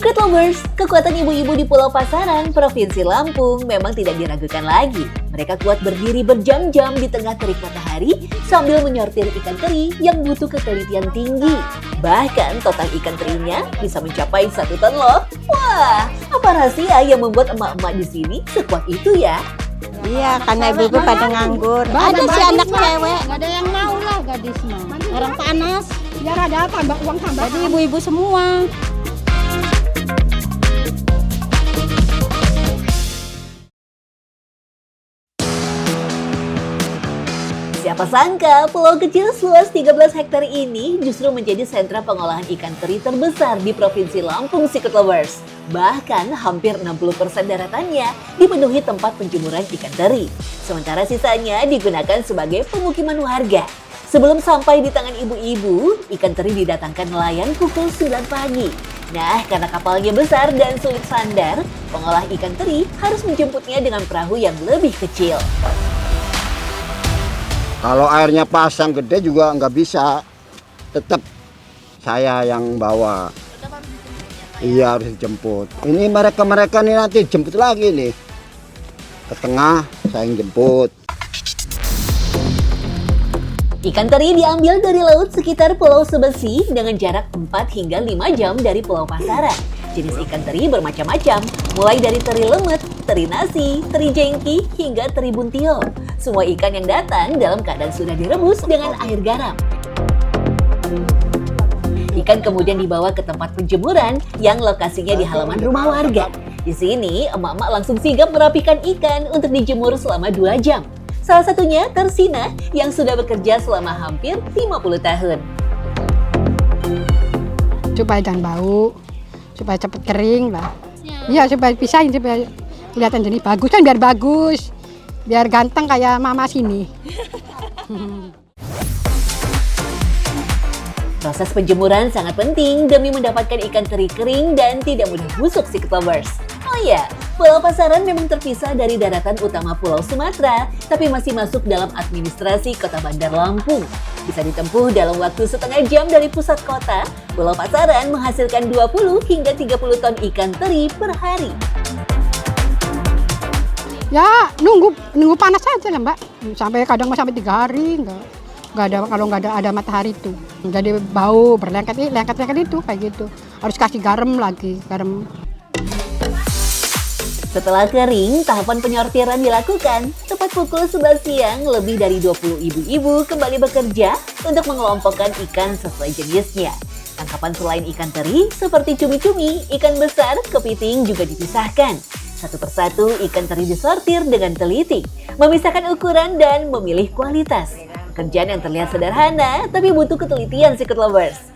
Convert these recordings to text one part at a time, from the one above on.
Secret Lovers, kekuatan ibu-ibu di Pulau Pasaran, Provinsi Lampung memang tidak diragukan lagi. Mereka kuat berdiri berjam-jam di tengah terik matahari sambil menyortir ikan teri yang butuh ketelitian tinggi. Bahkan total ikan terinya bisa mencapai 1 ton loh. Wah, apa rahasia yang membuat emak-emak di sini sekuat itu ya? Iya, karena ibu-ibu pada nganggur. Ada si anak cewek. Gak ada yang mau lah gadis mah. Orang panas. Biar ada tambah uang tambah. Jadi ibu-ibu semua. Siapa sangka pulau kecil seluas 13 hektar ini justru menjadi sentra pengolahan ikan teri terbesar di Provinsi Lampung, Secret Lovers. Bahkan hampir 60% daratannya dipenuhi tempat penjemuran ikan teri. Sementara sisanya digunakan sebagai pemukiman warga. Sebelum sampai di tangan ibu-ibu, ikan teri didatangkan nelayan pukul 9 pagi. Nah, karena kapalnya besar dan sulit sandar, pengolah ikan teri harus menjemputnya dengan perahu yang lebih kecil. Kalau airnya pasang gede juga nggak bisa, tetap saya yang bawa. Iya harus dijemput. Ini mereka nih nanti jemput lagi nih. Ke tengah saya yang jemput. Ikan teri diambil dari laut sekitar Pulau Sebesi dengan jarak 4 hingga 5 jam dari Pulau Pasaran. Jenis ikan teri bermacam-macam, mulai dari teri lemet, teri nasi, teri jengki, hingga teri buntio. Semua ikan yang datang dalam keadaan sudah direbus dengan air garam. Ikan kemudian dibawa ke tempat penjemuran yang lokasinya di halaman rumah warga. Di sini, emak-emak langsung sigap merapikan ikan untuk dijemur selama 2 jam. Salah satunya Tersina yang sudah bekerja selama hampir 50 tahun. Supaya jangan bau, supaya cepat kering lah. Iya, supaya pisahin, supaya kelihatan jadi bagus kan, biar bagus. Biar ganteng kayak mama sini. Proses penjemuran sangat penting demi mendapatkan ikan teri kering dan tidak mudah busuk, Secret Lovers. Oh iya, Pulau Pasaran memang terpisah dari daratan utama Pulau Sumatera, tapi masih masuk dalam administrasi Kota Bandar Lampung. Bisa ditempuh dalam waktu setengah jam dari pusat kota, Pulau Pasaran menghasilkan 20 hingga 30 ton ikan teri per hari. Ya, nunggu panas aja lah, Mbak. Sampai kadang sampai 3 hari nggak ada, kalau nggak ada matahari itu. Jadi bau berlengket itu kayak gitu. Harus kasih garam lagi, garam. Setelah kering, tahapan penyortiran dilakukan. Tepat pukul 11 siang, lebih dari 20 ibu-ibu kembali bekerja untuk mengelompokkan ikan sesuai jenisnya. Tangkapan selain ikan teri, seperti cumi-cumi, ikan besar, kepiting juga dipisahkan. Satu persatu ikan teri disortir dengan teliti, memisahkan ukuran dan memilih kualitas. Pekerjaan yang terlihat sederhana, tapi butuh ketelitian, Secret Lovers.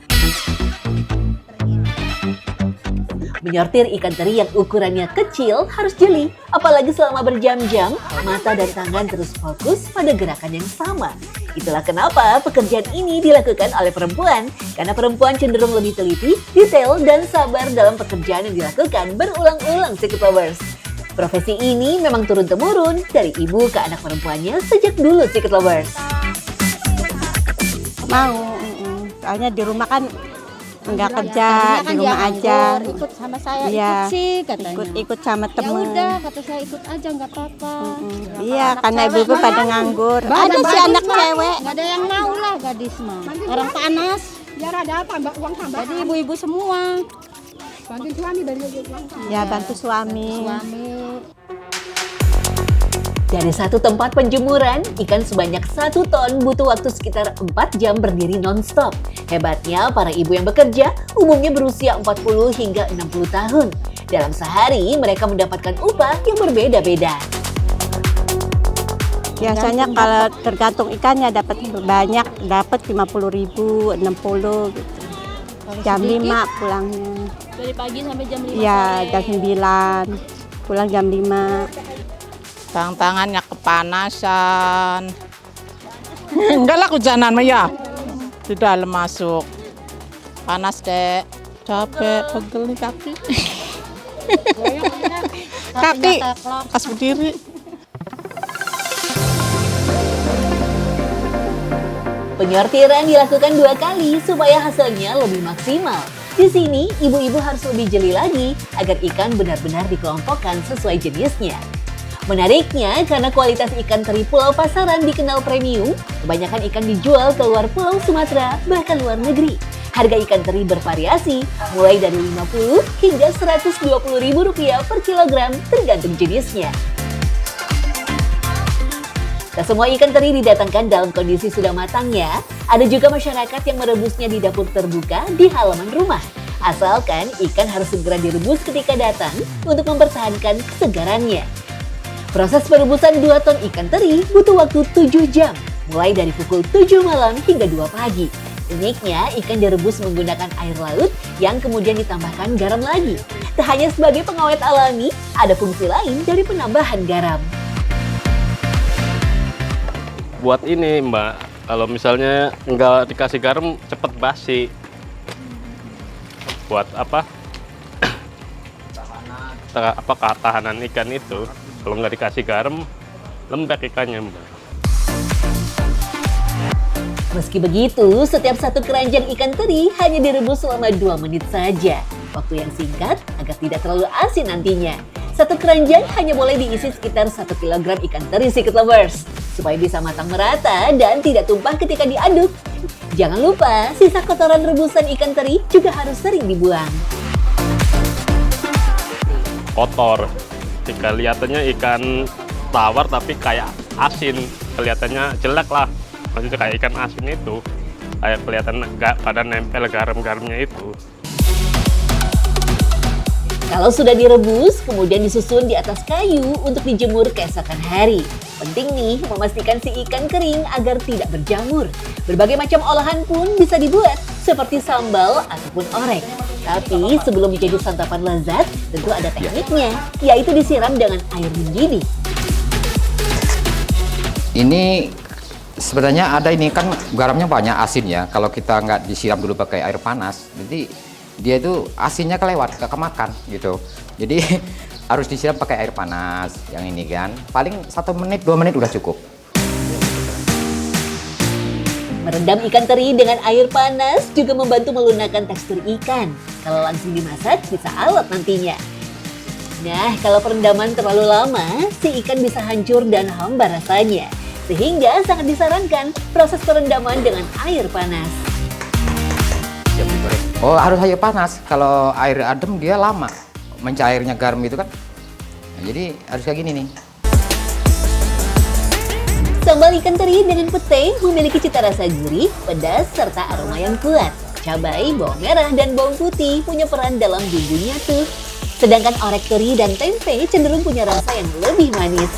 Menyortir ikan teri yang ukurannya kecil harus jeli, apalagi selama berjam-jam, mata dan tangan terus fokus pada gerakan yang sama. Itulah kenapa pekerjaan ini dilakukan oleh perempuan, karena perempuan cenderung lebih teliti, detail, dan sabar dalam pekerjaan yang dilakukan berulang-ulang, Secret Lovers. Profesi ini memang turun-temurun dari ibu ke anak perempuannya sejak dulu, Secret Lovers. Mau, soalnya di rumah kan nggak kerja, di rumah aja. Ikut sama saya, Iya, ikut sih katanya. Ikut sama Ya temen. udah, kata saya ikut aja nggak apa-apa. Iya, karena ibu-ibu pada nganggur. Ada Ada si anak cewek. Gak ada yang mau lah gadis mah. Orang panas. Biar ada tambah uang tambah. Jadi ibu-ibu semua. Bantu suami dari uang tambah. Ya, bantu suami. Dari satu tempat penjemuran, ikan sebanyak 1 ton butuh waktu sekitar 4 jam berdiri non-stop. Hebatnya, para ibu yang bekerja umumnya berusia 40 hingga 60 tahun. Dalam sehari, mereka mendapatkan upah yang berbeda-beda. Biasanya kalau tergantung ikannya dapat banyak, dapat 50.000, 60 gitu. Jam 5 pulangnya. Dari pagi sampai jam 5 Iya, sore. jam 9. Pulang jam 5. Tangannya kepanasan. Enggak lah hujanan mah ya. Di dalam masuk. Panas dek. Capek, pegel nih kaki. Kaki pas berdiri. Penyortiran dilakukan 2 kali supaya hasilnya lebih maksimal. Di sini, ibu-ibu harus lebih jeli lagi agar ikan benar-benar dikelompokkan sesuai jenisnya. Menariknya, karena kualitas ikan teri Pulau Pasaran dikenal premium, kebanyakan ikan dijual ke luar Pulau Sumatera, bahkan luar negeri. Harga ikan teri bervariasi, mulai dari Rp50 hingga Rp120.000 per kilogram, tergantung jenisnya. Tak semua ikan teri didatangkan dalam kondisi sudah matang ya. Ada juga masyarakat yang merebusnya di dapur terbuka di halaman rumah. Asalkan ikan harus segera direbus ketika datang untuk mempertahankan kesegarannya. Proses perebusan 2 ton ikan teri butuh waktu 7 jam, mulai dari pukul 7 malam hingga 2 pagi. Uniknya, ikan direbus menggunakan air laut yang kemudian ditambahkan garam lagi. Tak hanya sebagai pengawet alami, ada fungsi lain dari penambahan garam. Buat ini Mbak, kalau misalnya nggak dikasih garam cepet basi. Buat apa? Ketahanan ikan itu. Kalau nggak dikasih garam, lembek ikannya Mbak. Meski begitu, setiap satu keranjang ikan teri hanya direbus selama 2 menit saja. Waktu yang singkat agar tidak terlalu asin nantinya. Satu keranjang hanya boleh diisi sekitar 1 kg ikan teri Secret Lovers. Supaya bisa matang merata dan tidak tumpah ketika diaduk. Jangan lupa, sisa kotoran rebusan ikan teri juga harus sering dibuang. Kotor. Jika kelihatannya ikan tawar tapi kayak asin, kelihatannya jelek lah. Maksudnya kayak ikan asin itu, kayak kelihatan nggak pada nempel garam-garamnya itu. Kalau sudah direbus, kemudian disusun di atas kayu untuk dijemur keesokan hari. Penting nih memastikan si ikan kering agar tidak berjamur. Berbagai macam olahan pun bisa dibuat, seperti sambal ataupun orek. Tapi sebelum menjadi santapan lezat, tentu ada tekniknya, yaitu disiram dengan air mendidih. Ini sebenarnya ada ini kan garamnya banyak asin ya. Kalau kita nggak disiram dulu pakai air panas, jadi dia itu asinnya kelewat, kemakan gitu. Jadi harus disiram pakai air panas. Yang ini kan paling 1 menit 2 menit udah cukup. Merendam ikan teri dengan air panas juga membantu melunakkan tekstur ikan. Kalau langsung dimasak bisa alot nantinya. Nah, kalau perendaman terlalu lama, si ikan bisa hancur dan hambar rasanya. Sehingga sangat disarankan proses perendaman dengan air panas. Oh, harus air panas. Kalau air adem dia lama mencairnya garam itu kan. Nah, jadi harus kayak gini nih. Sambal ikan teri dengan pete memiliki cita rasa gurih, pedas, serta aroma yang kuat. Cabai, bawang merah, dan bawang putih punya peran dalam bumbunya tuh. Sedangkan orek teri dan tempe cenderung punya rasa yang lebih manis.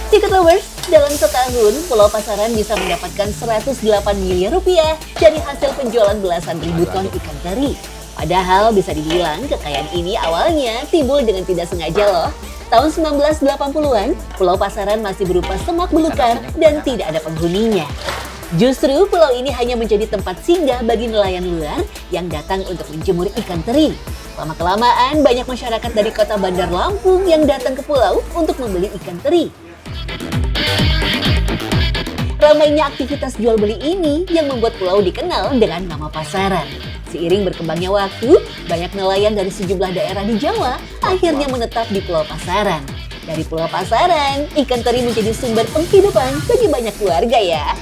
Secret Lovers, dalam setahun Pulau Pasaran bisa mendapatkan Rp108 miliar dari hasil penjualan belasan ribu ton ikan teri. Padahal bisa dibilang kekayaan ini awalnya timbul dengan tidak sengaja loh. Tahun 1980-an, Pulau Pasaran masih berupa semak belukar dan tidak ada penghuninya. Justru pulau ini hanya menjadi tempat singgah bagi nelayan luar yang datang untuk menjemur ikan teri. Lama-kelamaan banyak masyarakat dari kota Bandar Lampung yang datang ke pulau untuk membeli ikan teri. Ramainya aktivitas jual beli ini yang membuat pulau dikenal dengan nama Pasaran. Seiring berkembangnya waktu, banyak nelayan dari sejumlah daerah di Jawa akhirnya menetap di Pulau Pasaran. Dari Pulau Pasaran, ikan teri menjadi sumber penghidupan bagi banyak keluarga ya.